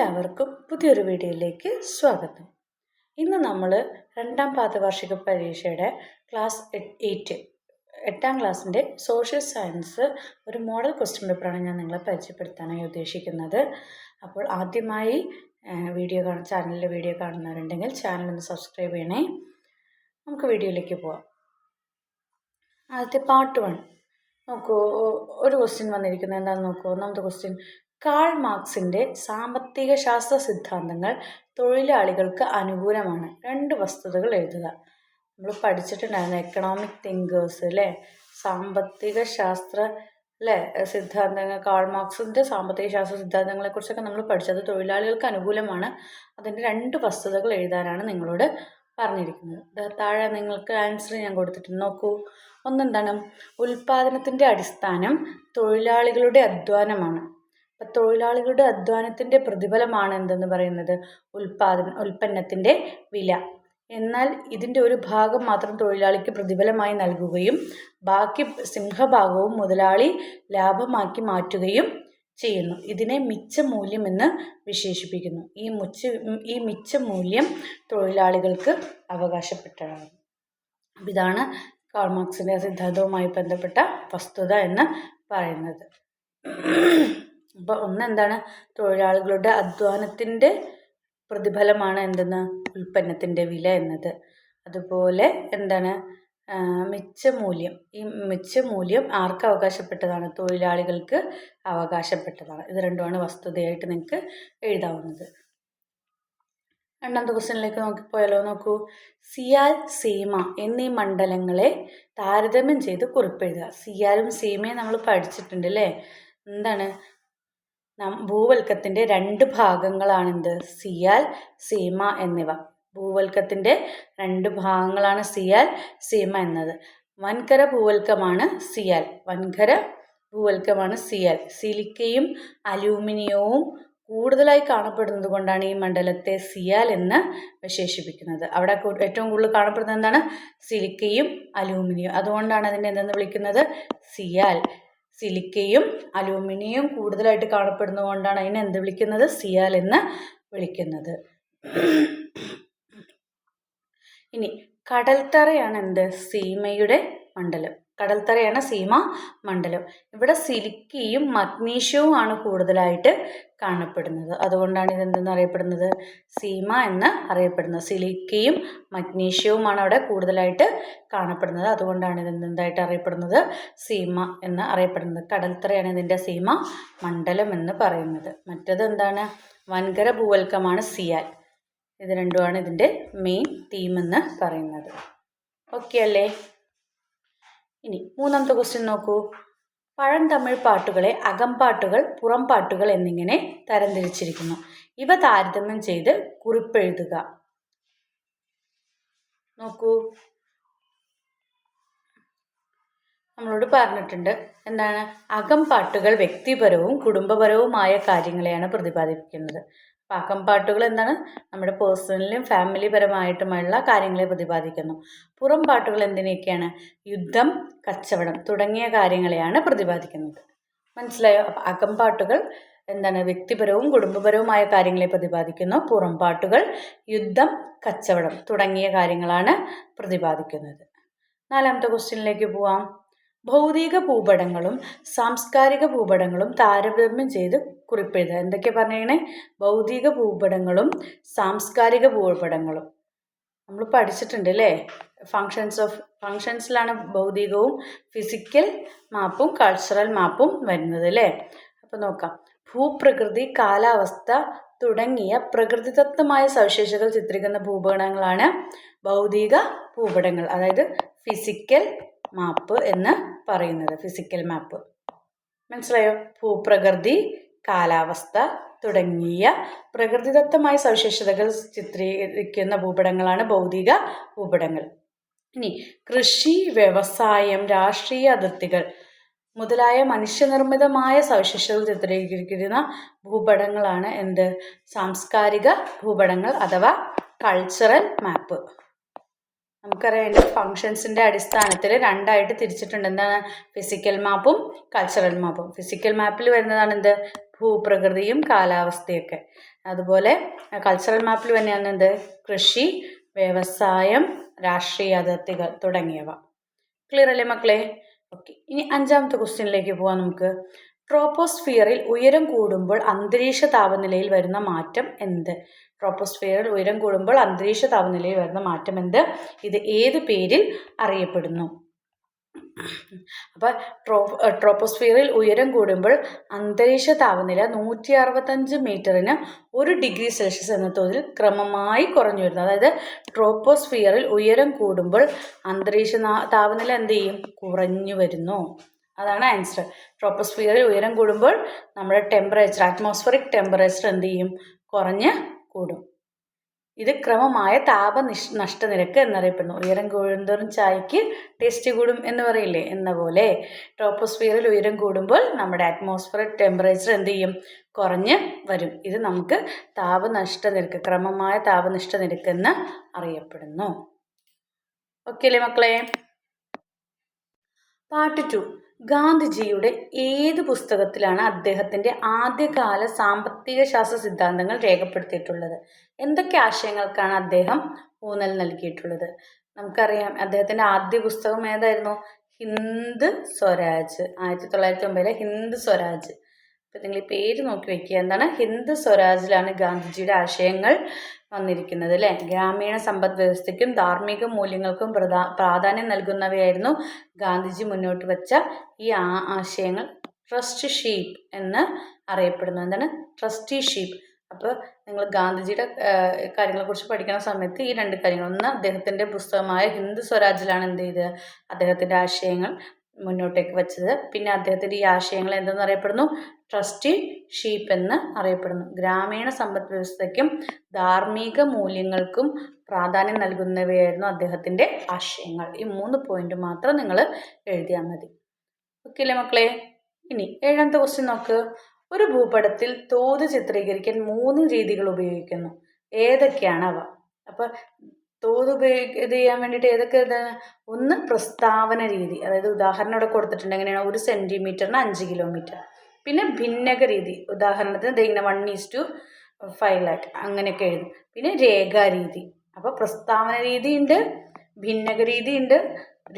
എല്ലാവർക്കും പുതിയൊരു വീഡിയോയിലേക്ക് സ്വാഗതം. ഇന്ന് നമ്മൾ രണ്ടാം പാദവാർഷിക പരീക്ഷയുടെ ക്ലാസ് 8 8ാം ക്ലാസ്സിൻ്റെ സോഷ്യൽ സയൻസ് ഒരു മോഡൽ ക്വസ്റ്റ്യൻ പേപ്പറാണ് ഞാൻ നിങ്ങളെ പരിചയപ്പെടുത്താനായി ഉദ്ദേശിക്കുന്നത്. അപ്പോൾ ആദ്യമായി ചാനലിലെ വീഡിയോ കാണുന്നവരുണ്ടെങ്കിൽ ചാനൽ ഒന്ന് സബ്സ്ക്രൈബ് ചെയ്യണേ. നമുക്ക് വീഡിയോയിലേക്ക് പോവാം. ആദ്യത്തെ പാർട്ട് 1 നോക്കൂ. ഒരു ക്വസ്റ്റ്യൻ വന്നിരിക്കുന്നത് എന്താണെന്ന് നോക്കൂ. ഒന്നാമത്തെ ക്വസ്റ്റ്യൻ: കാൾ മാർക്സിൻ്റെ സാമ്പത്തിക ശാസ്ത്ര സിദ്ധാന്തങ്ങൾ തൊഴിലാളികൾക്ക് അനുകൂലമാണ്. 2 വസ്തുതകൾ എഴുതുക. നമ്മൾ പഠിച്ചിട്ടുണ്ടായിരുന്നു എക്കണോമിക് തിങ്കേഴ്സ് അല്ലേ, സാമ്പത്തിക ശാസ്ത്ര സിദ്ധാന്തങ്ങൾ. കാൾ മാർക്സിൻ്റെ സാമ്പത്തിക ശാസ്ത്ര സിദ്ധാന്തങ്ങളെക്കുറിച്ചൊക്കെ നമ്മൾ പഠിച്ചത് തൊഴിലാളികൾക്ക് അനുകൂലമാണ്. അതിൻ്റെ 2 വസ്തുതകൾ എഴുതാനാണ് നിങ്ങളോട് പറഞ്ഞിരിക്കുന്നത്. താഴെ നിങ്ങൾക്ക് ആൻസർ ഞാൻ കൊടുത്തിട്ടുണ്ട്. നോക്കൂ. ഒന്നെന്താണ്? ഉൽപ്പാദനത്തിൻ്റെ അടിസ്ഥാനം തൊഴിലാളികളുടെ അധ്വാനമാണ്. അപ്പം തൊഴിലാളികളുടെ അധ്വാനത്തിൻ്റെ പ്രതിഫലമാണ് എന്തെന്ന് പറയുന്നത്? ഉൽപ്പന്നത്തിൻ്റെ വില. എന്നാൽ ഇതിൻ്റെ ഒരു ഭാഗം മാത്രം തൊഴിലാളിക്ക് പ്രതിഫലമായി നൽകുകയും ബാക്കി സിംഹഭാഗവും മുതലാളി ലാഭമാക്കി മാറ്റുകയും ചെയ്യുന്നു. ഇതിനെ മിച്ചമൂല്യം എന്ന് വിശേഷിപ്പിക്കുന്നു. ഈ മിച്ചമൂല്യം തൊഴിലാളികൾക്ക് അവകാശപ്പെട്ടതാണ്. ഇതാണ് കാൾ മാർക്സിൻ്റെ സിദ്ധാന്തവുമായി ബന്ധപ്പെട്ട വസ്തുത എന്ന് പറയുന്നത്. അപ്പോൾ ഒന്നെന്താണ്? തൊഴിലാളികളുടെ അധ്വാനത്തിൻ്റെ പ്രതിഫലമാണ് എന്തെന്ന്? ഉൽപ്പന്നത്തിൻ്റെ വില എന്നത്. അതുപോലെ എന്താണ്? മിച്ചമൂല്യം. ഈ മിച്ചമൂല്യം ആർക്ക് അവകാശപ്പെട്ടതാണ്? തൊഴിലാളികൾക്ക് അവകാശപ്പെട്ടതാണ്. ഇത് രണ്ടുമാണ് വസ്തുതയായിട്ട് നിങ്ങൾക്ക് എഴുതാവുന്നത്. രണ്ടാമത്തെ ക്വസ്റ്റ്യനിലേക്ക് നോക്കിപ്പോയാലോ. നോക്കൂ. സിയാൽ, സീമ എന്നീ മണ്ഡലങ്ങളെ താരതമ്യം ചെയ്ത് കുറിപ്പെഴുതുക. സിയാലും സീമയും നമ്മൾ പഠിച്ചിട്ടുണ്ട് അല്ലേ. എന്താണ്? ഭൂവൽക്കത്തിൻ്റെ 2 ഭാഗങ്ങളാണെന്ത്? സിയാൽ, സീമ എന്നിവ. ഭൂവൽക്കത്തിൻ്റെ 2 ഭാഗങ്ങളാണ് സിയാൽ, സീമ എന്നത്. വൻകര ഭൂവൽക്കമാണ് സിയാൽ. സിലിക്കയും അലൂമിനിയവും കൂടുതലായി കാണപ്പെടുന്നത് കൊണ്ടാണ് ഈ മണ്ഡലത്തെ സിയാൽ എന്ന് വിശേഷിപ്പിക്കുന്നത്. അവിടെ ഏറ്റവും കൂടുതൽ കാണപ്പെടുന്നത് എന്താണ്? സിലിക്കയും അലൂമിനിയം. അതുകൊണ്ടാണ് അതിനെ എന്തെന്ന് വിളിക്കുന്നത്? സിയാൽ. സിലിക്കയും അലൂമിനിയം കൂടുതലായിട്ട് കാണപ്പെടുന്നത് കൊണ്ടാണ് അതിനെ എന്ത് വിളിക്കുന്നത്? സിയാൽ എന്ന് വിളിക്കുന്നത്. ഇനി കടൽത്തറയാണ് എന്ത്? സീമയുടെ മണ്ഡലം. കടൽത്തറയാണ് സീമ മണ്ഡലം. ഇവിടെ സിലിക്കയും മഗ്നീഷ്യവും ആണ് കൂടുതലായിട്ട് കാണപ്പെടുന്നത്. അതുകൊണ്ടാണ് ഇതെന്തെന്ന് അറിയപ്പെടുന്നത്? സീമ എന്ന് അറിയപ്പെടുന്നത്. സിലിക്കയും മഗ്നീഷ്യവുമാണ് അവിടെ കൂടുതലായിട്ട് കാണപ്പെടുന്നത്. അതുകൊണ്ടാണ് ഇതെന്തായിട്ട് അറിയപ്പെടുന്നത്? സീമ എന്ന് അറിയപ്പെടുന്നത്. കടൽത്തറയാണ് ഇതിൻ്റെ സീമ മണ്ഡലം എന്ന് പറയുന്നത്. മറ്റത് എന്താണ്? വൻകര ഭൂവൽക്കമാണ് സിയാൽ. ഇത് രണ്ടുമാണ് ഇതിൻ്റെ മെയിൻ തീം എന്ന് പറയുന്നത്. ഓക്കെ അല്ലേ? ഇനി മൂന്നാമത്തെ ക്വസ്റ്റ്യൻ നോക്കൂ. പഴന്തമിഴ് പാട്ടുകളെ അകംപാട്ടുകൾ, പുറംപാട്ടുകൾ എന്നിങ്ങനെ തരംതിരിച്ചിരിക്കുന്നു. ഇവ താരതമ്യം ചെയ്ത് കുറിപ്പെഴുതുക. നോക്കൂ. നമ്മളോട് പറഞ്ഞിട്ടുണ്ട് എന്താണ്? അകംപാട്ടുകൾ വ്യക്തിപരവും കുടുംബപരവുമായ കാര്യങ്ങളെയാണ് പ്രതിപാദിപ്പിക്കുന്നത്. അപ്പം അകംപാട്ടുകൾ എന്താണ്? നമ്മുടെ പേഴ്സണലും ഫാമിലി പരമായിട്ടുമുള്ള കാര്യങ്ങളെ പ്രതിപാദിക്കുന്നു. പുറം പാട്ടുകൾ എന്തിനൊക്കെയാണ്? യുദ്ധം, കച്ചവടം തുടങ്ങിയ കാര്യങ്ങളെയാണ് പ്രതിപാദിക്കുന്നത്. മനസ്സിലായോ? അപ്പം അകംപാട്ടുകൾ എന്താണ്? വ്യക്തിപരവും കുടുംബപരവുമായ കാര്യങ്ങളെ പ്രതിപാദിക്കുന്നു. പുറം പാട്ടുകൾ യുദ്ധം, കച്ചവടം തുടങ്ങിയ കാര്യങ്ങളാണ് പ്രതിപാദിക്കുന്നത്. നാലാമത്തെ ക്വസ്റ്റ്യനിലേക്ക് പോവാം. ഭൗതിക ഭൂപടങ്ങളും സാംസ്കാരിക ഭൂപടങ്ങളും താരതമ്യം ചെയ്ത് കുറിപ്പെഴുതുക. എന്തൊക്കെയാ പറഞ്ഞേ? ഭൗതിക ഭൂപടങ്ങളും സാംസ്കാരിക ഭൂപടങ്ങളും നമ്മൾ പഠിച്ചിട്ടുണ്ട് അല്ലേ. ഫങ്ഷൻസിലാണ് ഭൗതികവും ഫിസിക്കൽ മാപ്പും കൾച്ചറൽ മാപ്പും വരുന്നത് അല്ലേ. അപ്പം നോക്കാം. ഭൂപ്രകൃതി, കാലാവസ്ഥ തുടങ്ങിയ പ്രകൃതിദത്തമായ സവിശേഷതകൾ ചിത്രീകരിക്കുന്ന ഭൂപടങ്ങളാണ് ഭൗതിക ഭൂപടങ്ങൾ, അതായത് ഫിസിക്കൽ മാപ്പ് എന്ന് പറയുന്നത്. ഫിസിക്കൽ മാപ്പ് മനസ്സിലായോ? ഭൂപ്രകൃതി, കാലാവസ്ഥ തുടങ്ങിയ പ്രകൃതിദത്തമായ സവിശേഷതകൾ ചിത്രീകരിക്കുന്ന ഭൂപടങ്ങളാണ് ഭൗതിക ഭൂപടങ്ങൾ. ഇനി കൃഷി, വ്യവസായം, രാഷ്ട്രീയ അതിർത്തികൾ മുതലായ മനുഷ്യനിർമ്മിതമായ സവിശേഷതകൾ ചിത്രീകരിക്കുന്ന ഭൂപടങ്ങളാണ് എന്ത്? സാംസ്കാരിക ഭൂപടങ്ങൾ അഥവാ കൾച്ചറൽ മാപ്പ്. നമുക്കറിയാം അതിൻ്റെ ഫങ്ഷൻസിൻ്റെ അടിസ്ഥാനത്തിൽ 2ആയിട്ട് തിരിച്ചിട്ടുണ്ട്. എന്താണ്? ഫിസിക്കൽ മാപ്പും കൾച്ചറൽ മാപ്പും. ഫിസിക്കൽ മാപ്പിൽ വരുന്നതാണ് എന്ത്? ഭൂപ്രകൃതിയും കാലാവസ്ഥയൊക്കെ. അതുപോലെ കൾച്ചറൽ മാപ്പിൽ തന്നെയാണ് എന്ത് കൃഷി, വ്യവസായം, രാഷ്ട്രീയ അതിർത്തികൾ തുടങ്ങിയവ. ക്ലിയർ അല്ലേ മക്കളെ? ഓക്കെ, ഇനി 5ാമത്തെ ക്വസ്റ്റ്യനിലേക്ക് പോവാം നമുക്ക്. ട്രോപ്പോസ്ഫിയറിൽ ഉയരം കൂടുമ്പോൾ അന്തരീക്ഷ താപനിലയിൽ വരുന്ന മാറ്റം എന്ത്? ട്രോപ്പോസ്ഫിയറിൽ ഉയരം കൂടുമ്പോൾ അന്തരീക്ഷ താപനിലയിൽ വരുന്ന മാറ്റം എന്ത്? ഇത് ഏത് പേരിൽ അറിയപ്പെടുന്നു? അപ്പോൾ ട്രോപ്പോസ്ഫിയറിൽ ഉയരം കൂടുമ്പോൾ അന്തരീക്ഷ താപനില 165 മീറ്ററിന് 1 ഡിഗ്രി സെൽഷ്യസ് എന്ന തോതിൽ ക്രമമായി കുറഞ്ഞു വരുന്നു. അതായത് ട്രോപ്പോസ്ഫിയറിൽ ഉയരം കൂടുമ്പോൾ അന്തരീക്ഷ താപനില എന്ത് ചെയ്യും? കുറഞ്ഞു വരുന്നു. അതാണ് ആൻസർ. ട്രോപ്പോസ്ഫിയറിൽ ഉയരം കൂടുമ്പോൾ നമ്മുടെ ടെമ്പറേച്ചർ, അറ്റ്മോസ്ഫറിക് ടെമ്പറേച്ചർ എന്ത് ചെയ്യും? കുറഞ്ഞ് കൂടും. ഇത് ക്രമമായ നഷ്ടനിരക്ക് എന്നറിയപ്പെടുന്നു. ഉയരം കൂടുന്തോറും ചായക്ക് ടേസ്റ്റ് കൂടും എന്ന് പറയില്ലേ, എന്ന പോലെ ട്രോപ്പോസ്ഫിയറിൽ ഉയരം കൂടുമ്പോൾ നമ്മുടെ അറ്റ്മോസ്ഫിയറിക് ടെമ്പറേച്ചർ എന്ത് ചെയ്യും? കുറഞ്ഞ് വരും. ഇത് നമുക്ക് താപനഷ്ടനിരക്ക്, ക്രമമായ താപനഷ്ടനിരക്ക് എന്ന് അറിയപ്പെടുന്നു. ഓക്കെ അല്ലേ മക്കളെ? പാർട്ട് 2. ഗാന്ധിജിയുടെ ഏത് പുസ്തകത്തിലാണ് അദ്ദേഹത്തിൻ്റെ ആദ്യകാല സാമ്പത്തിക ശാസ്ത്ര സിദ്ധാന്തങ്ങൾ രേഖപ്പെടുത്തിയിട്ടുള്ളത്? എന്തൊക്കെ ആശയങ്ങൾക്കാണ് അദ്ദേഹം ഊന്നൽ നൽകിയിട്ടുള്ളത്? നമുക്കറിയാം, അദ്ദേഹത്തിൻ്റെ ആദ്യ പുസ്തകം ഏതായിരുന്നു? ഹിന്ദ് സ്വരാജ്. 1909 ഹിന്ദ് സ്വരാജ്. അപ്പം നിങ്ങൾ ഈ പേര് നോക്കി വയ്ക്കുക. എന്താണ്? ഹിന്ദ് സ്വരാജിലാണ് ഗാന്ധിജിയുടെ ആശയങ്ങൾ വന്നിരിക്കുന്നത് അല്ലേ. ഗ്രാമീണ സമ്പദ് വ്യവസ്ഥയ്ക്കും ധാർമ്മിക മൂല്യങ്ങൾക്കും പ്രാധാന്യം നൽകുന്നവയായിരുന്നു ഗാന്ധിജി മുന്നോട്ട് വെച്ച ഈ ആശയങ്ങൾ. ട്രസ്റ്റിഷീപ്പ് എന്ന് അറിയപ്പെടുന്നു. എന്താണ്? ട്രസ്റ്റിഷീപ്പ്. അപ്പോൾ നിങ്ങൾ ഗാന്ധിജിയുടെ കാര്യങ്ങളെക്കുറിച്ച് പഠിക്കുന്ന സമയത്ത് ഈ 2 കാര്യങ്ങൾ, ഒന്ന് അദ്ദേഹത്തിൻ്റെ പുസ്തകമായ ഹിന്ദ് സ്വരാജിലാണ് എന്ത് ചെയ്തത്? അദ്ദേഹത്തിൻ്റെ ആശയങ്ങൾ മുന്നോട്ടേക്ക് വെച്ചത്. പിന്നെ അദ്ദേഹത്തിൻ്റെ ഈ ആശയങ്ങൾ എന്തെന്ന് അറിയപ്പെടുന്നു? ട്രസ്റ്റിഷീപ്പ് എന്ന് അറിയപ്പെടുന്നു. ഗ്രാമീണ സമ്പദ് വ്യവസ്ഥയ്ക്കും ധാർമ്മിക മൂല്യങ്ങൾക്കും പ്രാധാന്യം നൽകുന്നവയായിരുന്നു അദ്ദേഹത്തിൻ്റെ ആശയങ്ങൾ. ഈ 3 പോയിന്റ് മാത്രം നിങ്ങൾ എഴുതിയാൽ മതി. ഓക്കെ അല്ലേ മക്കളെ? ഇനി 7ാമത്തെ ക്വസ്റ്റ്യൻ നോക്ക്. ഒരു ഭൂപടത്തിൽ തോത് ചിത്രീകരിക്കാൻ 3 രീതികൾ ഉപയോഗിക്കുന്നു. ഏതൊക്കെയാണ് അവ? അപ്പോൾ തോത് ഇത് ചെയ്യാൻ വേണ്ടിയിട്ട് ഏതൊക്കെ? ഒന്ന് പ്രസ്താവന രീതി, അതായത് ഉദാഹരണം ഇവിടെ കൊടുത്തിട്ടുണ്ട്. എങ്ങനെയാണ്? 1 സെൻറ്റിമീറ്ററിന് 5 കിലോമീറ്റർ. പിന്നെ ഭിന്നക രീതി, ഉദാഹരണത്തിന് ഇങ്ങനെ 1:5 lakh അങ്ങനെയൊക്കെ എഴുതും. പിന്നെ രേഖാരീതി. അപ്പോൾ പ്രസ്താവന രീതി ഉണ്ട്, ഭിന്നക രീതി ഉണ്ട്,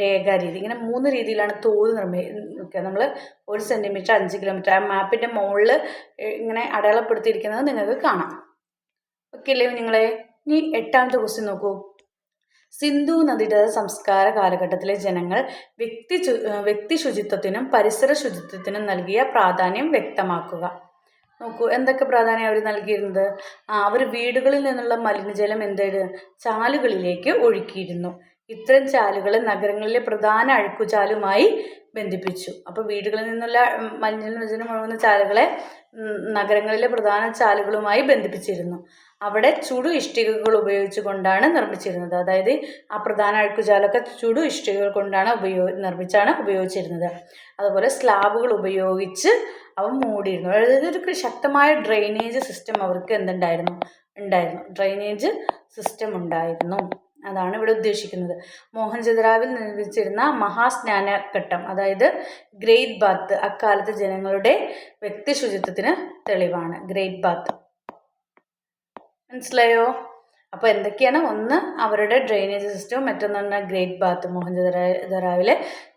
രേഖാരീതി. ഇങ്ങനെ 3 രീതിയിലാണ് തോത് നിർമ്മിക്കുക. നമ്മൾ 1 സെൻറ്റിമീറ്റർ 5 കിലോമീറ്റർ ആ മാപ്പിൻ്റെ മുകളിൽ ഇങ്ങനെ അടയാളപ്പെടുത്തിയിരിക്കുന്നത് നിങ്ങൾക്ക് കാണാം. ഓക്കെ അല്ലേ നിങ്ങളെ? ഇനി 8ാമത്തെ ക്വസ്റ്റ്യൻ നോക്കൂ. സിന്ധു നദീതട സംസ്കാര കാലഘട്ടത്തിലെ ജനങ്ങൾ വ്യക്തി ശുചിത്വത്തിനും പരിസര ശുചിത്വത്തിനും നൽകിയ പ്രാധാന്യം വ്യക്തമാക്കുക. നോക്കൂ, എന്തൊക്കെ പ്രാധാന്യം അവർ നൽകിയിരുന്നത്? അവർ വീടുകളിൽ നിന്നുള്ള മലിനജലം ചാലുകളിലേക്ക് ഒഴുക്കിയിരുന്നു. ഇത്തരം ചാലുകൾ നഗരങ്ങളിലെ പ്രധാന അഴുക്കുചാലുമായി ബന്ധിപ്പിച്ചു. അപ്പോൾ വീടുകളിൽ നിന്നുള്ള മലിനജലം ഒഴുകുന്ന ചാലുകളെ നഗരങ്ങളിലെ പ്രധാന ചാലുകളുമായി ബന്ധിപ്പിച്ചിരുന്നു. അവിടെ ചുടു ഇഷ്ടികകൾ ഉപയോഗിച്ചുകൊണ്ടാണ് നിർമ്മിച്ചിരുന്നത്. അതായത് ആ പ്രധാന അഴുക്കുചാലൊക്കെ ചുടു ഇഷ്ടികകൾ കൊണ്ടാണ് നിർമ്മിച്ചാണ് ഉപയോഗിച്ചിരുന്നത്. അതുപോലെ സ്ലാബുകൾ ഉപയോഗിച്ച് അവ മൂടിയിരുന്നു. അതായത് ഒരു ശക്തമായ ഡ്രെയിനേജ് സിസ്റ്റം അവർക്ക് ഉണ്ടായിരുന്നു. ഡ്രെയിനേജ് സിസ്റ്റം ഉണ്ടായിരുന്നു. അതാണ് ഇവിടെ ഉദ്ദേശിക്കുന്നത്. മോഹൻജദാരോവിൽ നിർമ്മിച്ചിരുന്ന മഹാസ്നാനഘട്ടം, അതായത് ഗ്രേറ്റ് ബാത്ത്, അക്കാലത്ത് ജനങ്ങളുടെ വ്യക്തി ശുചിത്വത്തിന് തെളിവാണ്. ഗ്രേറ്റ് ബാത്ത് മനസ്സിലായോ? അപ്പോൾ എന്തൊക്കെയാണ്? ഒന്ന് അവരുടെ ഡ്രെയിനേജ് സിസ്റ്റവും, മറ്റൊന്ന് ഗ്രേറ്റ് ബാത്ത്, മോഹൻജദാരോവിൽ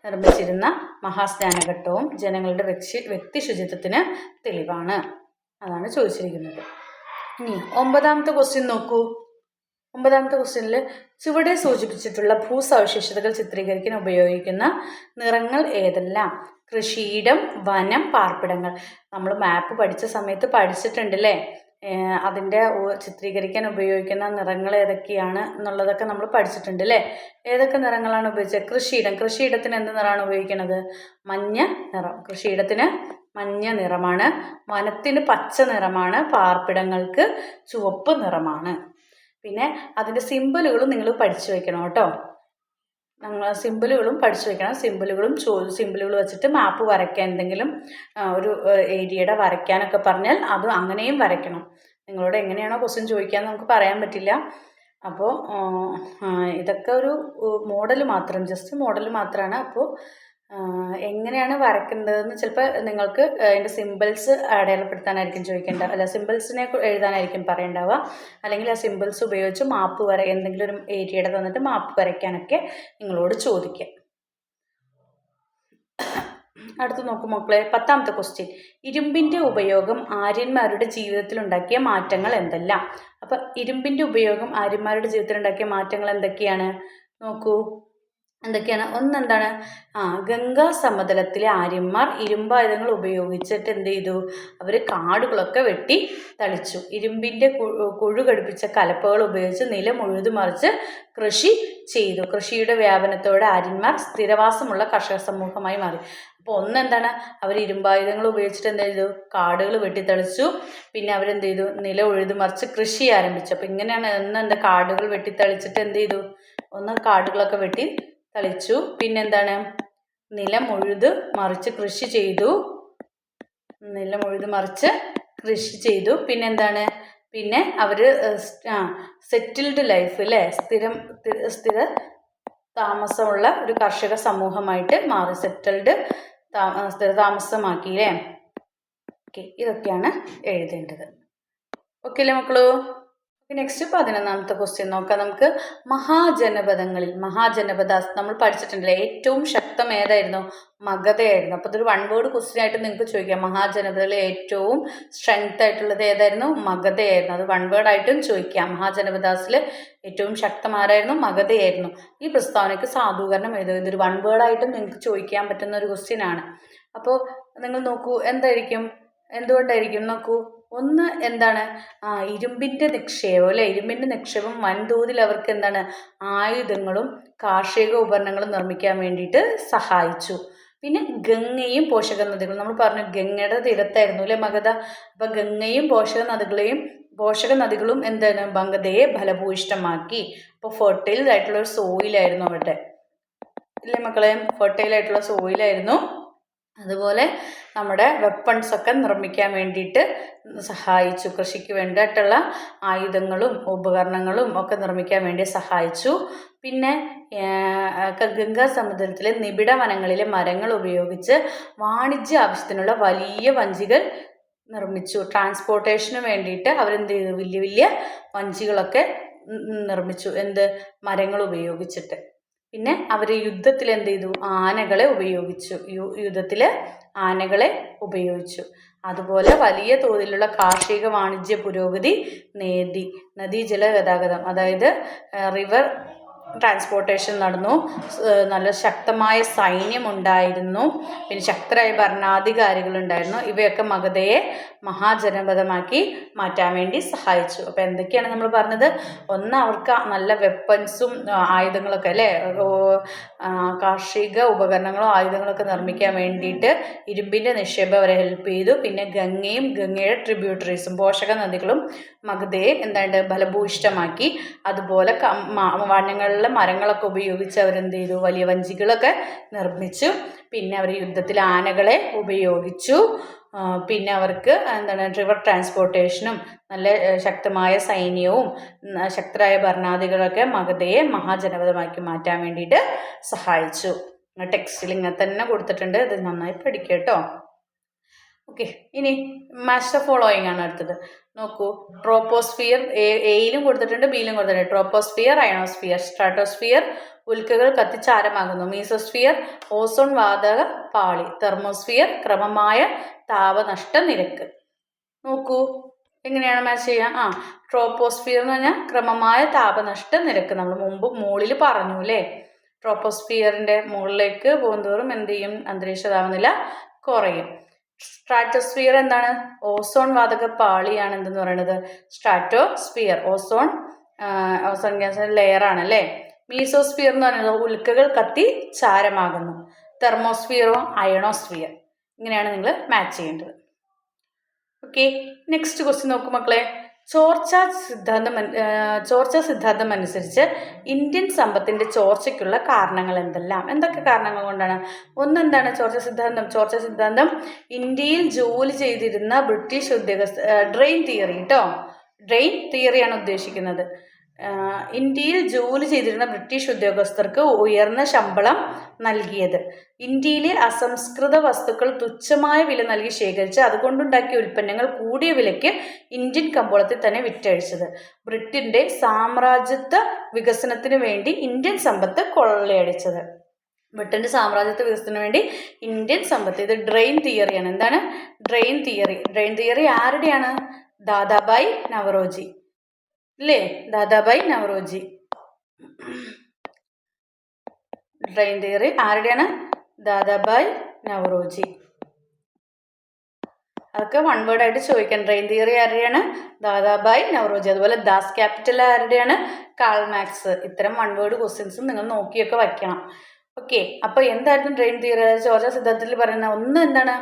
നിർമ്മിച്ചിരുന്ന മഹാസ്നാനഘട്ടവും ജനങ്ങളുടെ വ്യക്തി ശുചിത്വത്തിന് തെളിവാണ്. അതാണ് ചോദിച്ചിരിക്കുന്നത്. ഇനി 9ാമത്തെ ക്വസ്റ്റ്യൻ നോക്കൂ. 9ാമത്തെ ക്വസ്റ്റ്യനിൽ ചുവടെ സൂചിപ്പിച്ചിട്ടുള്ള ഭൂസവിശേഷതകൾ ചിത്രീകരിക്കാൻ ഉപയോഗിക്കുന്ന നിറങ്ങൾ ഏതെല്ലാം? കൃഷിയിടം, വനം, പാർപ്പിടങ്ങൾ. നമ്മൾ മാപ്പ് പഠിച്ച സമയത്ത് പഠിച്ചിട്ടുണ്ടല്ലേ. അതിൻ്റെ ചിത്രീകരിക്കാൻ ഉപയോഗിക്കുന്ന നിറങ്ങൾ ഏതൊക്കെയാണ് എന്നുള്ളതൊക്കെ നമ്മൾ പഠിച്ചിട്ടുണ്ട് അല്ലേ. ഏതൊക്കെ നിറങ്ങളാണ് ഉപയോഗിച്ചത്? കൃഷിയിടത്തിന് എന്ത് നിറമാണ് ഉപയോഗിക്കുന്നത്? മഞ്ഞ നിറം. കൃഷിയിടത്തിന് മഞ്ഞ നിറമാണ്. വനത്തിന് പച്ച നിറമാണ്. പാർപ്പിടങ്ങൾക്ക് ചുവപ്പ് നിറമാണ്. പിന്നെ അതിൻ്റെ സിമ്പിളുകളും നിങ്ങൾ പഠിച്ചു വയ്ക്കണം കേട്ടോ. സിമ്പിളുകളും പഠിച്ചു വയ്ക്കണം. സിമ്പിളുകൾ വെച്ചിട്ട് മാപ്പ് വരയ്ക്കാൻ, എന്തെങ്കിലും ഒരു ഏരിയയുടെ വരയ്ക്കാനൊക്കെ പറഞ്ഞാൽ അത് അങ്ങനെയും വരയ്ക്കണം. നിങ്ങളോട് എങ്ങനെയാണോ ക്വസ്റ്റ്യൻ ചോദിക്കാമെന്ന് നമുക്ക് പറയാൻ പറ്റില്ല. അപ്പോൾ ഇതൊക്കെ ഒരു മോഡൽ മാത്രം, ജസ്റ്റ് മോഡൽ മാത്രമാണ്. അപ്പോൾ എങ്ങനെയാണ് വരയ്ക്കേണ്ടതെന്ന് ചിലപ്പോൾ നിങ്ങൾക്ക് അതിൻ്റെ സിമ്പിൾസ് അടയാളപ്പെടുത്താനായിരിക്കും ചോദിക്കേണ്ടത്, അല്ല സിമ്പിൾസിനെ എഴുതാനായിരിക്കും പറയേണ്ടാവുക, അല്ലെങ്കിൽ ആ സിമ്പിൾസ് ഉപയോഗിച്ച് മാപ്പ് എന്തെങ്കിലും ഒരു ഏരിയയുടെ തന്നിട്ട് മാപ്പ് വരയ്ക്കാനൊക്കെ നിങ്ങളോട് ചോദിക്കാം. അടുത്ത് നോക്കും മക്കളെ, 10ാമത്തെ ക്വസ്റ്റ്യൻ. ഇരുമ്പിൻ്റെ ഉപയോഗം ആര്യന്മാരുടെ ജീവിതത്തിൽ ഉണ്ടാക്കിയ മാറ്റങ്ങൾ എന്തെല്ലാം? അപ്പം ഇരുമ്പിൻ്റെ ഉപയോഗം ആര്യന്മാരുടെ ജീവിതത്തിൽ ഉണ്ടാക്കിയ മാറ്റങ്ങൾ എന്തൊക്കെയാണ് നോക്കൂ. എന്തൊക്കെയാണ്? ഒന്നെന്താണ്? ഗംഗാ സമതലത്തിലെ ആര്യന്മാർ ഇരുമ്പായുധങ്ങൾ ഉപയോഗിച്ചിട്ട് എന്ത് ചെയ്തു? അവർ കാടുകളൊക്കെ വെട്ടി തളിച്ചു. ഇരുമ്പിൻ്റെ കുഴു ഘടിപ്പിച്ച കലപ്പകൾ ഉപയോഗിച്ച് നിലം ഉഴുതുമറിച്ച് കൃഷി ചെയ്തു. കൃഷിയുടെ വ്യാപനത്തോടെ ആര്യന്മാർ സ്ഥിരവാസമുള്ള കർഷക സമൂഹമായി മാറി. അപ്പോൾ ഒന്നെന്താണ്? അവർ ഇരുമ്പായുധങ്ങൾ ഉപയോഗിച്ചിട്ട് എന്ത് ചെയ്തു? കാടുകൾ വെട്ടിത്തളിച്ചു. പിന്നെ അവരെന്ത് ചെയ്തു? നില ഉഴുതുമറിച്ച് കൃഷി ആരംഭിച്ചു. അപ്പോൾ ഇങ്ങനെയാണ്. ഒന്നെന്താ? കാടുകൾ വെട്ടിത്തളിച്ചിട്ട് എന്ത് ചെയ്തു? ഒന്ന് കാടുകളൊക്കെ വെട്ടി തളിച്ചു. പിന്നെന്താണ്? നിലം ഉഴുത് മറിച്ച് കൃഷി ചെയ്തു. നിലം ഉഴുത് മറിച്ച് കൃഷി ചെയ്തു. പിന്നെന്താണ്? പിന്നെ അവർ സെറ്റിൽഡ് ലൈഫ് അല്ലേ, സ്ഥിര താമസമുള്ള ഒരു കർഷക സമൂഹമായിട്ട് മാറി. സ്ഥിരതാമസമാക്കി അല്ലേ. ഓക്കെ, ഇതൊക്കെയാണ് എഴുതേണ്ടത്. ഓക്കെ അല്ലേ മക്കളോ? നെക്സ്റ്റ് 11ാമത്തെ ക്വസ്റ്റ്യൻ നോക്കാം നമുക്ക്. മഹാജനപദാസ് നമ്മൾ പഠിച്ചിട്ടുണ്ടല്ലേ, ഏറ്റവും ശക്തം ഏതായിരുന്നു? മഗധയായിരുന്നു. അപ്പോൾ ഇതൊരു 1 വേർഡ് ക്വസ്റ്റ്യൻ ആയിട്ട് നിങ്ങൾക്ക് ചോദിക്കാം. മഹാജനപദകളിൽ ഏറ്റവും സ്ട്രെങ്ത് ആയിട്ടുള്ളത് ഏതായിരുന്നു? മഗധയായിരുന്നു. അത് 1 വേർഡ് ആയിട്ടും ചോദിക്കാം. മഹാജനപദാസിൽ ഏറ്റവും ശക്തമാരായിരുന്നു? മഗധയായിരുന്നു. ഈ പ്രസ്താവനയ്ക്ക് സാധൂകരണം എഴുതുക. ഇതൊരു 1 വേർഡ് ആയിട്ടും നിങ്ങൾക്ക് ചോദിക്കാൻ പറ്റുന്ന ഒരു ക്വസ്റ്റ്യൻ ആണ്. അപ്പോൾ നിങ്ങൾ നോക്കൂ, എന്തായിരിക്കും? എന്തുകൊണ്ടായിരിക്കും നോക്കൂ. ഒന്ന് എന്താണ്? ഇരുമ്പിൻ്റെ നിക്ഷേപം അല്ലേ. ഇരുമ്പിൻ്റെ നിക്ഷേപം വൻതോതിൽ അവർക്ക് എന്താണ്? ആയുധങ്ങളും കാർഷിക ഉപകരണങ്ങളും നിർമ്മിക്കാൻ വേണ്ടിയിട്ട് സഹായിച്ചു. പിന്നെ ഗംഗയും പോഷക നദികളും, നമ്മൾ പറഞ്ഞു ഗംഗയുടെ തീരത്തായിരുന്നു അല്ലേ മഗധ. അപ്പം ഗംഗയും പോഷക നദികളും എന്താണ്? മഗധയെ ഫലഭൂയിഷ്ടമാക്കി. അപ്പോൾ ഫെർട്ടൈൽ ആയിട്ടുള്ള ഒരു സോയിലായിരുന്നു അവരുടെ അല്ലേ മക്കളെ. ഫെർട്ടൈൽ ആയിട്ടുള്ള സോയിലായിരുന്നു. അതുപോലെ നമ്മുടെ വെപ്പൺസൊക്കെ നിർമ്മിക്കാൻ വേണ്ടിയിട്ട് സഹായിച്ചു. കൃഷിക്ക് വേണ്ടിയിട്ടുള്ള ആയുധങ്ങളും ഉപകരണങ്ങളും ഒക്കെ നിർമ്മിക്കാൻ വേണ്ടി സഹായിച്ചു. പിന്നെ ഗംഗാ സമുദ്രത്തിലെ നിബിഡ വനങ്ങളിലെ മരങ്ങൾ ഉപയോഗിച്ച് വാണിജ്യ ആവശ്യത്തിനുള്ള വലിയ വഞ്ചികൾ നിർമ്മിച്ചു. ട്രാൻസ്പോർട്ടേഷന് വേണ്ടിയിട്ട് അവരെന്ത് ചെയ്തു? വലിയ വലിയ വഞ്ചികളൊക്കെ നിർമ്മിച്ചു. മരങ്ങൾ ഉപയോഗിച്ചിട്ട്. പിന്നെ അവർ യുദ്ധത്തിൽ എന്ത് ചെയ്തു? ആനകളെ ഉപയോഗിച്ചു. ആനകളെ ഉപയോഗിച്ചു. അതുപോലെ വലിയ തോതിലുള്ള കാർഷിക വാണിജ്യ പുരോഗതി നേടി. നദീജല ഗതാഗതം, അതായത് റിവർ ട്രാൻസ്പോർട്ടേഷൻ നടന്നു. നല്ല ശക്തമായ സൈന്യമുണ്ടായിരുന്നു. പിന്നെ ശക്തരായ ഭരണാധികാരികളുണ്ടായിരുന്നു. ഇവയൊക്കെ മഗധയെ മഹാജനപദമാക്കി മാറ്റാൻ വേണ്ടി സഹായിച്ചു. അപ്പോൾ എന്തൊക്കെയാണ് നമ്മൾ പറഞ്ഞത്? ഒന്ന്, അവർക്ക് നല്ല വെപ്പൺസും ആയുധങ്ങളൊക്കെ അല്ലേ, കാർഷിക ഉപകരണങ്ങളും ആയുധങ്ങളൊക്കെ നിർമ്മിക്കാൻ വേണ്ടിയിട്ട് ഇരുമ്പിൻ്റെ നിക്ഷേപം അവരെ ഹെൽപ്പ് ചെയ്തു. പിന്നെ ഗംഗയും ഗംഗയുടെ ട്രിബ്യൂട്ടറീസും പോഷക നദികളും മഗധയെ എന്താണ്ട് ഫലഭൂയിഷ്ടമാക്കി. അതുപോലെ വനങ്ങളിലെ മരങ്ങളൊക്കെ ഉപയോഗിച്ച് അവരെന്ത് ചെയ്തു? വലിയ വഞ്ചികളൊക്കെ നിർമ്മിച്ചു. പിന്നെ അവർ യുദ്ധത്തിൽ ആനകളെ ഉപയോഗിച്ചു. പിന്നെ അവർക്ക് റിവർ ട്രാൻസ്പോർട്ടേഷനും നല്ല ശക്തമായ സൈന്യവും ശക്തരായ ഭരണാധികാരികളൊക്കെ മഗധയെ മഹാജനപദമാക്കി മാറ്റാൻ വേണ്ടിയിട്ട് സഹായിച്ചു. ടെക്സ്റ്റിൽ ഇങ്ങനെ തന്നെ കൊടുത്തിട്ടുണ്ട്. ഇത് നന്നായി പഠിക്കുക കേട്ടോ. ഓക്കെ, ഇനി മാച്ച് ദ ഫോളോയിങ് ആണ് അടുത്തത്. നോക്കൂ, ട്രോപ്പോസ്ഫിയർ എയിലും കൊടുത്തിട്ടുണ്ട്, ബിയിലും കൊടുത്തിട്ടുണ്ട്. Troposphere, ionosphere. സ്ട്രാറ്റോസ്ഫിയർ ഉൽക്കകൾ കത്തിച്ചാരമാകുന്നു. മീസോസ്ഫിയർ ഓസോൺ വാതക പാളി. തെർമോസ്ഫിയർ ക്രമമായ താപനഷ്ട നിരക്ക്. നോക്കൂ എങ്ങനെയാണ് മാച്ച് ചെയ്യുക. ട്രോപ്പോസ്ഫിയർ എന്ന് പറഞ്ഞാൽ ക്രമമായ താപനഷ്ട നിരക്ക്. നമ്മൾ മുമ്പ് മുകളിൽ പറഞ്ഞു അല്ലേ. ട്രോപ്പോസ്ഫിയറിൻ്റെ മുകളിലേക്ക് പോകുന്തോറും എന്ത് ചെയ്യും? അന്തരീക്ഷ താപനില കുറയും. സ്ട്രാറ്റോസ്ഫിയർ എന്താണ്? ഓസോൺ വാതക പാളിയാണ് എന്തെന്ന് പറയുന്നത്? സ്ട്രാറ്റോസ്ഫിയർ ഓസോൺ ഗ്യാസിന്റെ ലെയർ ആണല്ലേ. മീസോസ്ഫിയർ എന്ന് പറയുന്നത് ഉൽക്കകൾ കത്തി ചാരമാകുന്നു. തെർമോസ്ഫിയറോ അയണോസ്ഫിയർ. ഇങ്ങനെയാണ് നിങ്ങൾ മാച്ച് ചെയ്യേണ്ടത്. ഓക്കെ, നെക്സ്റ്റ് ക്വസ്റ്റ്യൻ നോക്കൂ മക്കളെ. ചോർച്ചാ സിദ്ധാന്തം അനുസരിച്ച് ഇന്ത്യൻ സമ്പത്തിന്റെ ചോർച്ചയ്ക്കുള്ള കാരണങ്ങൾ എന്തെല്ലാം? എന്തൊക്കെ കാരണങ്ങൾ കൊണ്ടാണ്? ഒന്നെന്താണ് ചോർച്ചാ സിദ്ധാന്തം ഇന്ത്യയിൽ ജോലി ചെയ്തിരുന്ന ബ്രിട്ടീഷ് ഉദ്യോഗസ്ഥ ഡ്രെയിൻ തിയറിയാണ് ഉദ്ദേശിക്കുന്നത്. ഇന്ത്യയിൽ ജോലി ചെയ്തിരുന്ന ബ്രിട്ടീഷ് ഉദ്യോഗസ്ഥർക്ക് ഉയർന്ന ശമ്പളം നൽകിയത്. ഇന്ത്യയിലെ അസംസ്കൃത വസ്തുക്കൾ തുച്ഛമായ വില നൽകി ശേഖരിച്ച് അതുകൊണ്ടുണ്ടാക്കിയ ഉൽപ്പന്നങ്ങൾ കൂടിയ വിലയ്ക്ക് ഇന്ത്യൻ കമ്പോളത്തിൽ തന്നെ വിറ്റഴിച്ചത്. ബ്രിട്ടന്റെ സാമ്രാജ്യത്വ വികസനത്തിന് വേണ്ടി ഇന്ത്യൻ സമ്പത്ത് കൊള്ളയടിച്ചത്. ബ്രിട്ടന്റെ സാമ്രാജ്യത്വ വികസനത്തിന് വേണ്ടി ഇന്ത്യൻ സമ്പത്ത്. ഇത് ഡ്രെയിൻ തിയറിയാണ്. എന്താണ് ഡ്രെയിൻ തിയറി? ഡ്രെയിൻ തിയറി ആരുടെയാണ്? ദാദാബായ് നവറോജി അല്ലേ? ദാദാബായ് നവറോജി. ഡ്രെയിൻ തിയറി ആരുടെയാണ്? ദാദാബായ് നവറോജി. അതൊക്കെ വൺ വേർഡ് ആയിട്ട് ചോദിക്കാം. ഡ്രെയിൻ തിയറി ആരുടെയാണ്? ദാദാബായ് നവറോജി. അതുപോലെ ദാസ് ക്യാപിറ്റൽ ആരുടെയാണ്? Karl Marx. ഇത്തരം വൺ വേർഡ് ക്വസ്റ്റ്യൻസും നിങ്ങൾ നോക്കിയൊക്കെ വയ്ക്കണം. ഓക്കെ, അപ്പോൾ എന്തായിരുന്നു ഡ്രെയിൻ തിയറി? അതായത് ചോർച്ച സിദ്ധാന്തത്തിൽ പറയുന്ന ഒന്ന് എന്താണ്?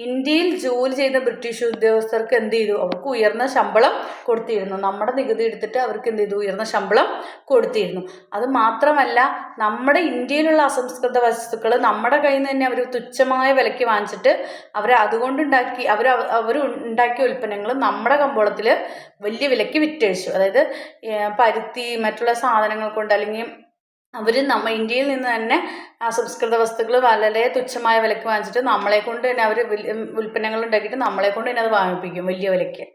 ഇന്ത്യയിൽ ജോലി ചെയ്ത ബ്രിട്ടീഷ് ഉദ്യോഗസ്ഥർക്ക് എന്ത് ചെയ്തു? അവർക്ക് ഉയർന്ന ശമ്പളം കൊടുത്തിരുന്നു. നമ്മുടെ നികുതി എടുത്തിട്ട് അവർക്ക് എന്ത് ചെയ്തു? ഉയർന്ന ശമ്പളം കൊടുത്തിരുന്നു. അത് മാത്രമല്ല, നമ്മുടെ ഇന്ത്യയിലുള്ള അസംസ്കൃത വസ്തുക്കൾ നമ്മുടെ കയ്യിൽ നിന്ന് തന്നെ അവർ തുച്ഛമായ വിലയ്ക്ക് വാങ്ങിച്ചിട്ട് അവർ ഉണ്ടാക്കിയ ഉൽപ്പന്നങ്ങൾ നമ്മുടെ കമ്പോളത്തിൽ വലിയ വിലയ്ക്ക് വിറ്റഴിച്ചു. അതായത് പരുത്തി മറ്റുള്ള സാധനങ്ങൾ കൊണ്ട്, അല്ലെങ്കിൽ അവർ ഇന്ത്യയിൽ നിന്ന് തന്നെ അസംസ്കൃത വസ്തുക്കൾ വളരെ തുച്ഛമായ വിലയ്ക്ക് വാങ്ങിച്ചിട്ട് നമ്മളെ കൊണ്ട് തന്നെ അവർ ഉൽപ്പന്നങ്ങൾ ഉണ്ടാക്കിയിട്ട് നമ്മളെ കൊണ്ട് തന്നെ അത് വാങ്ങിപ്പിക്കും വലിയ വിലയ്ക്ക്.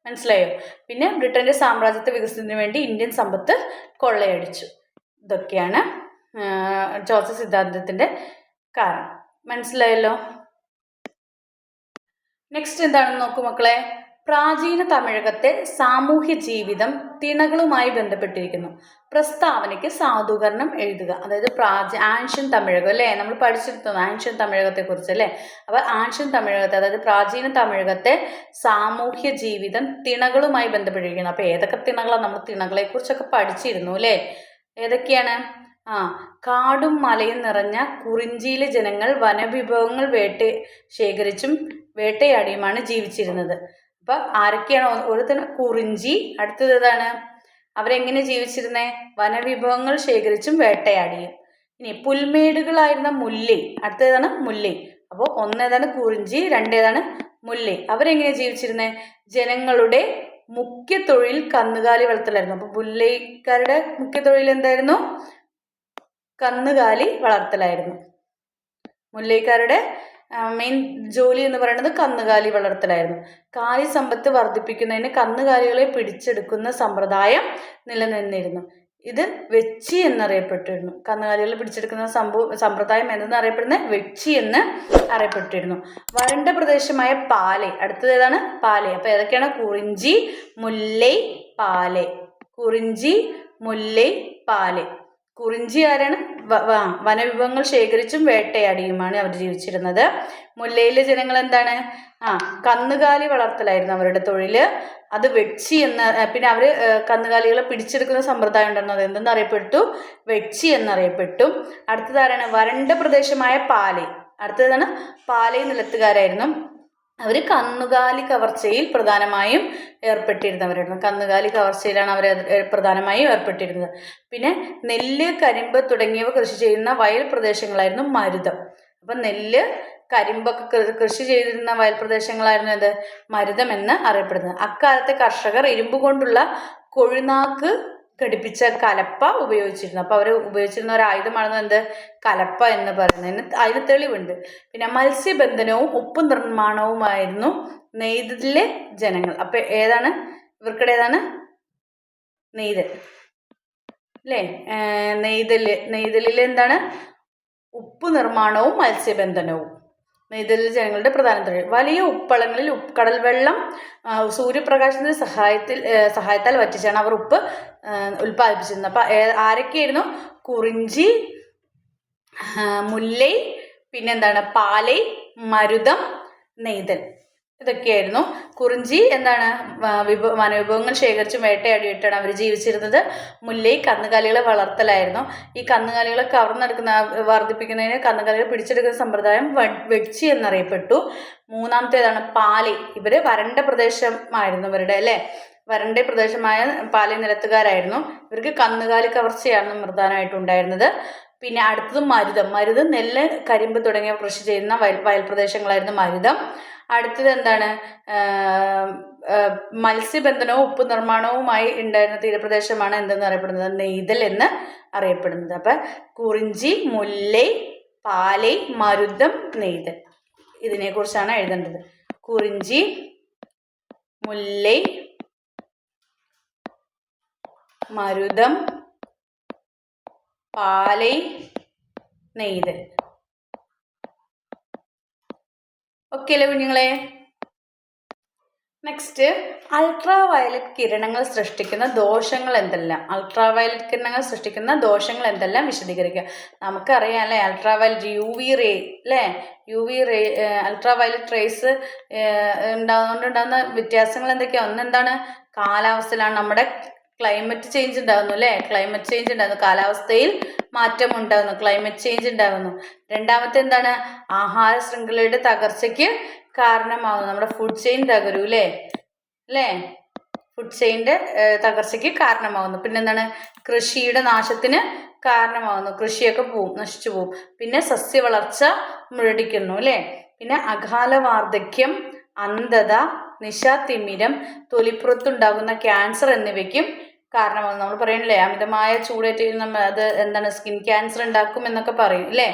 മനസ്സിലായോ? പിന്നെ ബ്രിട്ടന്റെ സാമ്രാജ്യത്വ വികസനത്തിന് വേണ്ടി ഇന്ത്യൻ സമ്പത്ത് കൊള്ളയടിച്ചു. ഇതൊക്കെയാണ് ചോർച്ച സിദ്ധാന്തത്തിന്റെ കാരണം. മനസ്സിലായല്ലോ? നെക്സ്റ്റ് എന്താണെന്ന് നോക്കൂ മക്കളെ. പ്രാചീന തമിഴകത്തെ സാമൂഹ്യ ജീവിതം തിണകളുമായി ബന്ധപ്പെട്ടിരിക്കുന്നു. പ്രസ്താവനയ്ക്ക് സാധൂകരണം എഴുതുക. അതായത് ആൻഷ്യൻ തമിഴകം അല്ലേ, നമ്മൾ പഠിച്ചിരുന്നു ആൻഷ്യൻ തമിഴകത്തെ കുറിച്ച് അല്ലേ. അപ്പോൾ ആൻഷ്യൻ തമിഴകത്തെ, അതായത് പ്രാചീന തമിഴകത്തെ സാമൂഹ്യ ജീവിതം തിണകളുമായി ബന്ധപ്പെട്ടിരിക്കുന്നു. അപ്പോൾ ഏതൊക്കെ തിണകളാണ്? നമ്മൾ തിണകളെ കുറിച്ചൊക്കെ പഠിച്ചിരുന്നു അല്ലേ. ഏതൊക്കെയാണ്? കാടും മലയും നിറഞ്ഞ കുറിഞ്ചിയിലെ ജനങ്ങൾ വനവിഭവങ്ങൾ ശേഖരിച്ചും വേട്ടയാടിയുമാണ് ജീവിച്ചിരുന്നത്. അപ്പൊ ആരൊക്കെയാണ്? ഒരു കുറിഞ്ചി. അടുത്തത് ഏതാണ്? അവരെങ്ങനെ ജീവിച്ചിരുന്നേ? വനവിഭവങ്ങൾ ശേഖരിച്ചും വേട്ടയാടിയും. ഇനി പുൽമേടുകളായിരുന്ന മുല്ലൈ. അടുത്തതാണ് മുല്ലൈ. അപ്പോൾ ഒന്നേതാണ്? കുറിഞ്ചി. രണ്ടേതാണ്? മുല്ലൈ. അവരെങ്ങനെ ജീവിച്ചിരുന്നേ? ജനങ്ങളുടെ മുഖ്യ തൊഴിൽ കന്നുകാലി വളർത്തലായിരുന്നു. അപ്പോൾ മുല്ലൈക്കാരുടെ മുഖ്യ തൊഴിൽ എന്തായിരുന്നു? കന്നുകാലി വളർത്തലായിരുന്നു. മുല്ലൈക്കാരുടെ മെയിൻ ജോലി എന്ന് പറയുന്നത് കന്നുകാലി വളർത്തലായിരുന്നു. കാലി സമ്പത്ത് വർദ്ധിപ്പിക്കുന്നതിന് കന്നുകാലികളെ പിടിച്ചെടുക്കുന്ന സമ്പ്രദായം നിലനിന്നിരുന്നു. ഇത് വെച്ചി എന്നറിയപ്പെട്ടിരുന്നു. കന്നുകാലികളെ പിടിച്ചെടുക്കുന്ന സമ്പ്രദായം എന്നറിയപ്പെടുന്നത് വെച്ചി എന്ന് അറിയപ്പെട്ടിരുന്നു. വരണ്ട പ്രദേശമായ പാലൈ. അടുത്തത് ഏതാണ്? പാലൈ. അപ്പോൾ ഏതൊക്കെയാണ്? കുറിഞ്ചി, മുല്ലൈ, പാലൈ. കുറിഞ്ചി, മുല്ലൈ, പാലൈ. കുറിഞ്ചി ആരാണ്? വനവിഭവങ്ങൾ ശേഖരിച്ചും വേട്ടയാടിയുമാണ് അവർ ജീവിച്ചിരുന്നത്. മുല്ലയിലെ ജനങ്ങൾ എന്താണ്? കന്നുകാലി വളർത്തലായിരുന്നു അവരുടെ തൊഴിൽ. അത് വെച്ചി എന്ന്, പിന്നെ അവർ കന്നുകാലികളെ പിടിച്ചെടുക്കുന്ന സമ്പ്രദായം ഉണ്ടെന്നത് എന്തെന്നറിയപ്പെട്ടു? വെച്ചി എന്നറിയപ്പെട്ടു. അടുത്തതാരാണ്? വരണ്ട പ്രദേശമായ പാലൈ. അടുത്തതാണ്? പാലൈ നിലത്തുകാരായിരുന്നു. അവർ കന്നുകാലി കവർച്ചയിൽ പ്രധാനമായും ഏർപ്പെട്ടിരുന്നവരായിരുന്നു. കന്നുകാലി കവർച്ചയിലാണ് അവർ പ്രധാനമായും ഏർപ്പെട്ടിരുന്നത്. പിന്നെ നെല്ല്, കരിമ്പ് തുടങ്ങിയവ കൃഷി ചെയ്യുന്ന വയൽ പ്രദേശങ്ങളായിരുന്നു മരുതം. അപ്പം നെല്ല്, കരിമ്പൊക്കെ കൃഷി ചെയ്തിരുന്ന വയൽ പ്രദേശങ്ങളായിരുന്നു ഇത് മരുതം എന്ന് അറിയപ്പെടുന്നത്. അക്കാലത്തെ കർഷകർ ഇരുമ്പ് കൊണ്ടുള്ള കൊഴുനാക്ക് ഘടിപ്പിച്ച കലപ്പ ഉപയോഗിച്ചിരുന്നു. അപ്പോൾ അവർ ഉപയോഗിച്ചിരുന്ന ഒരു ആയുധമാണെന്ന് എന്ത്? കലപ്പ എന്ന് പറയുന്നതിന് അതിന് തെളിവുണ്ട്. പിന്നെ മത്സ്യബന്ധനവും ഉപ്പ് നിർമ്മാണവുമായിരുന്നു നെയ്തലിലെ ജനങ്ങൾ. അപ്പൊ ഏതാണ് ഇവർക്കിടെ? ഏതാണ്? നെയ്തൽ അല്ലേ. നെയ്തലിലെ എന്താണ്? ഉപ്പ് നിർമ്മാണവും മത്സ്യബന്ധനവും നെയ്തലിലെ ജനങ്ങളുടെ പ്രധാന തൊഴിൽ. വലിയ ഉപ്പളങ്ങളിൽ കടൽ വെള്ളം സൂര്യപ്രകാശത്തിന്റെ സഹായത്താൽ വറ്റിച്ചാണ് അവർ ഉപ്പ് ഉൽപ്പാദിപ്പിച്ചിരുന്നത്. അപ്പൊ ആരൊക്കെയായിരുന്നു? കുറിഞ്ചി, മുല്ലൈ, പിന്നെന്താണ്? പാലൈ, മരുതം, നെയ്തൽ. ഇതൊക്കെയായിരുന്നു. കുറിഞ്ചി എന്താണ്? വനവിഭവങ്ങൾ ശേഖരിച്ചും വേട്ടയാടിയിട്ടാണ് അവർ ജീവിച്ചിരുന്നത്. മുല്ലൈ കന്നുകാലികളെ വളർത്തലായിരുന്നു. ഈ കന്നുകാലികളെ വർദ്ധിപ്പിക്കുന്നതിന് കന്നുകാലികളെ പിടിച്ചെടുക്കുന്ന സമ്പ്രദായം വെച്ചി എന്നറിയപ്പെട്ടു. മൂന്നാമത്തേതാണ് പാലൈ. ഇവര് വരണ്ട പ്രദേശമായിരുന്നു ഇവരുടെ അല്ലേ. വരണ്ട പ്രദേശമായ പാലൈ നിലത്തുകാരായിരുന്നു. ഇവർക്ക് കന്നുകാലി കവർച്ചയാണ് പ്രധാനമായിട്ടുണ്ടായിരുന്നത്. പിന്നെ അടുത്തത് മരുതം. നെല്ല്, കരിമ്പ് തുടങ്ങിയവ കൃഷി ചെയ്യുന്ന വയൽ പ്രദേശങ്ങളായിരുന്നു മരുതം. അടുത്തത് എന്താണ്? മത്സ്യബന്ധനവും ഉപ്പ് നിർമ്മാണവുമായി ഉണ്ടായിരുന്ന തീരപ്രദേശമാണ് എന്തെന്ന് അറിയപ്പെടുന്നത്? നെയ്തൽ എന്ന് അറിയപ്പെടുന്നത്. അപ്പം കുറിഞ്ചി, മുല്ലൈ, പാലൈ, മരുതം, നെയ്തൽ, ഇതിനെക്കുറിച്ചാണ് എഴുതേണ്ടത്. കുറിഞ്ചി, മുല്ലൈ, മരുതം, പാലൈ, നെയ്തൽ. ഓക്കെ അല്ലേ കുഞ്ഞുങ്ങളെ? നെക്സ്റ്റ്, അൾട്രാ വയലറ്റ് കിരണങ്ങൾ സൃഷ്ടിക്കുന്ന ദോഷങ്ങൾ എന്തെല്ലാം? അൾട്രാ വയലറ്റ് കിരണങ്ങൾ സൃഷ്ടിക്കുന്ന ദോഷങ്ങൾ എന്തെല്ലാം വിശദീകരിക്കുക. നമുക്കറിയാം അല്ലേ, അൾട്രാ വയലറ്റ് UV റേ അല്ലേ, UV ray ultra violet rays ഉണ്ടാകുന്ന വ്യത്യാസങ്ങൾ എന്തൊക്കെയാണ്? ഒന്നെന്താണ്? കാലാവസ്ഥയിലാണ്, നമ്മുടെ ക്ലൈമറ്റ് ചേഞ്ച് ഉണ്ടാകുന്നു അല്ലേ, ക്ലൈമറ്റ് ചേഞ്ച് ഉണ്ടാകുന്നു, കാലാവസ്ഥയിൽ മാറ്റം ഉണ്ടാകുന്നു, ക്ലൈമറ്റ് ചേഞ്ച് ഉണ്ടാകുന്നു. രണ്ടാമത്തെ എന്താണ്? ആഹാര ശൃംഖലയുടെ തകർച്ചയ്ക്ക് കാരണമാകുന്നു, നമ്മുടെ ഫുഡ് ചെയിൻ തകരൂ അല്ലേ, ഫുഡ് ചെയിൻ്റെ തകർച്ചയ്ക്ക് കാരണമാകുന്നു. പിന്നെന്താണ്? കൃഷിയുടെ നാശത്തിന് കാരണമാകുന്നു, കൃഷിയൊക്കെ നശിച്ചു പോവും. പിന്നെ സസ്യവളർച്ച മുരടിക്കുന്നു അല്ലേ. പിന്നെ അകാല വാർദ്ധക്യം, അന്ധത, നിശാതിമിരം, തൊലിപ്പുറത്തുണ്ടാകുന്ന ക്യാൻസർ എന്നിവയ്ക്കും കാരണമാകുന്നു. നമ്മൾ പറയണില്ലേ, അമിതമായ ചൂടേറ്റ് അത് എന്താണ്, സ്കിൻ ക്യാൻസർ ഉണ്ടാക്കും എന്നൊക്കെ പറയും അല്ലേ.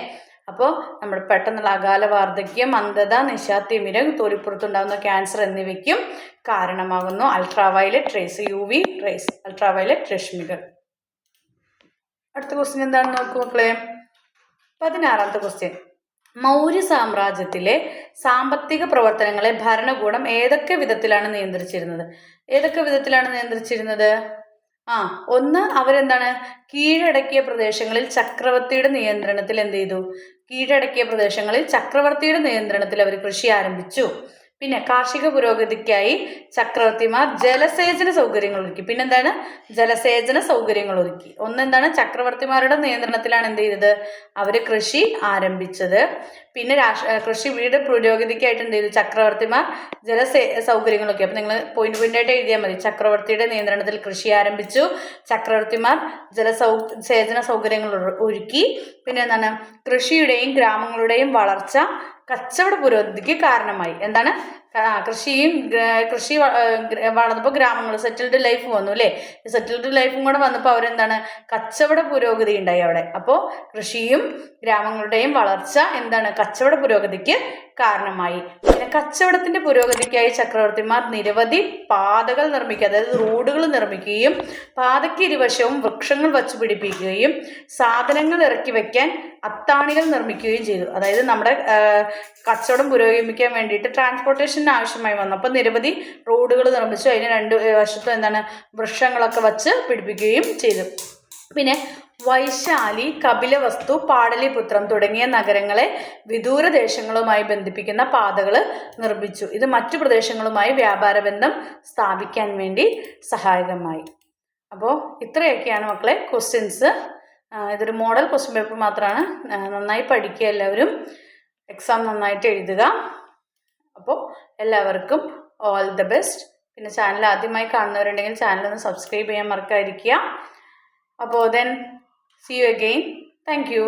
അപ്പോൾ നമ്മൾ പെട്ടെന്നുള്ള അകാല വാർദ്ധക്യം, അന്ധത, നിശാതിമിരം, തൊലിപ്പുറത്തുണ്ടാകുന്ന ക്യാൻസർ എന്നിവയ്ക്കും കാരണമാകുന്നു ultraviolet rays, UV rays, ultraviolet രശ്മികൾ. അടുത്ത ക്വസ്റ്റ്യൻ എന്താണെന്ന് നോക്കൂ മക്കളെ. 16ാമത്തെ ക്വസ്റ്റ്യൻ. മൗര്യ സാമ്രാജ്യത്തിലെ സാമ്പത്തിക പ്രവർത്തനങ്ങളെ ഭരണകൂടം ഏതൊക്കെ വിധത്തിലാണ് നിയന്ത്രിച്ചിരുന്നത്? ഒന്ന്, അവരെന്താണ്, കീഴടക്കിയ പ്രദേശങ്ങളിൽ ചക്രവർത്തിയുടെ നിയന്ത്രണത്തിൽ എന്ത് ചെയ്തു? കീഴടക്കിയ പ്രദേശങ്ങളിൽ ചക്രവർത്തിയുടെ നിയന്ത്രണത്തിൽ അവർ കൃഷി ആരംഭിച്ചു. പിന്നെ കാർഷിക പുരോഗതിക്കായി ചക്രവർത്തിമാർ ജലസേചന സൗകര്യങ്ങൾ ഒരുക്കി. പിന്നെന്താണ്? ജലസേചന സൗകര്യങ്ങൾ ഒരുക്കി. ഒന്നെന്താണ്? ചക്രവർത്തിമാരുടെ നിയന്ത്രണത്തിലാണ് എന്ത് ചെയ്തത്? അവർ കൃഷി ആരംഭിച്ചത്. പിന്നെ കൃഷിയുടെ പുരോഗതിക്കായിട്ട് എന്ത് ചെയ്തു? ചക്രവർത്തിമാർ സൗകര്യങ്ങളൊക്കെ. അപ്പം നിങ്ങൾ പോയിന്റ് എഴുതിയാൽ മതി. ചക്രവർത്തിയുടെ നിയന്ത്രണത്തിൽ കൃഷി ആരംഭിച്ചു, ചക്രവർത്തിമാർ സേചന സൗകര്യങ്ങൾ ഒരുക്കി. പിന്നെ എന്താണ്? കൃഷിയുടെയും ഗ്രാമങ്ങളുടെയും വളർച്ച കച്ചവട പുരോഗതിക്ക് കാരണമായി. എന്താണ്? കൃഷി വളർന്നപ്പോൾ ഗ്രാമങ്ങൾ സെറ്റിൽഡ് ലൈഫ് വന്നു അല്ലേ. സെറ്റിൽഡ് ലൈഫും കൂടെ വന്നപ്പോൾ അവരെന്താണ്? കച്ചവട പുരോഗതി ഉണ്ടായി അവിടെ. അപ്പോൾ കൃഷിയും ഗ്രാമങ്ങളുടെയും വളർച്ച എന്താണ്? കച്ചവട പുരോഗതിക്ക് കാരണമായി. പിന്നെ കച്ചവടത്തിന്റെ പുരോഗതിക്കായി ചക്രവർത്തിമാർ നിരവധി പാതകൾ നിർമ്മിക്കുക, അതായത് റോഡുകൾ നിർമ്മിക്കുകയും പാതയ്ക്ക് ഇരുവശവും വൃക്ഷങ്ങൾ വച്ചു പിടിപ്പിക്കുകയും സാധനങ്ങൾ ഇറക്കി വയ്ക്കാൻ അത്താണികൾ നിർമ്മിക്കുകയും ചെയ്തു. അതായത് നമ്മുടെ കച്ചവടം പുരോഗമിക്കാൻ വേണ്ടിയിട്ട് ട്രാൻസ്പോർട്ടേഷന് ആവശ്യമായി വന്നു. അപ്പോൾ നിരവധി റോഡുകൾ നിർമ്മിച്ചു, അതിന് രണ്ട് വശത്തും എന്താണ്, വൃക്ഷങ്ങളൊക്കെ വച്ച് പിടിപ്പിക്കുകയും ചെയ്തു. പിന്നെ വൈശാലി, കപിലവസ്തു, പാടലിപുത്രം തുടങ്ങിയ നഗരങ്ങളെ വിദൂര ദേശങ്ങളുമായി ബന്ധിപ്പിക്കുന്ന പാതകൾ നിർമ്മിച്ചു. ഇത് മറ്റു പ്രദേശങ്ങളുമായി വ്യാപാര ബന്ധം സ്ഥാപിക്കാൻ വേണ്ടി സഹായകമായി. അപ്പോൾ ഇത്രയൊക്കെയാണ് മക്കളെ ക്വസ്റ്റ്യൻസ്. ഇതൊരു മോഡൽ ക്വസ്റ്റ്യൻ പേപ്പർ മാത്രമാണ്. നന്നായി പഠിക്കുക എല്ലാവരും, എക്സാം നന്നായിട്ട് എഴുതുക. അപ്പോൾ എല്ലാവർക്കും ഓൾ ദ ബെസ്റ്റ്. പിന്നെ ചാനൽ ആദ്യമായി കാണുന്നവരുണ്ടെങ്കിൽ ചാനലൊന്ന് സബ്സ്ക്രൈബ് ചെയ്യാൻ മറക്കാതിരിക്കുക. അപ്പോൾ then see you again. Thank you.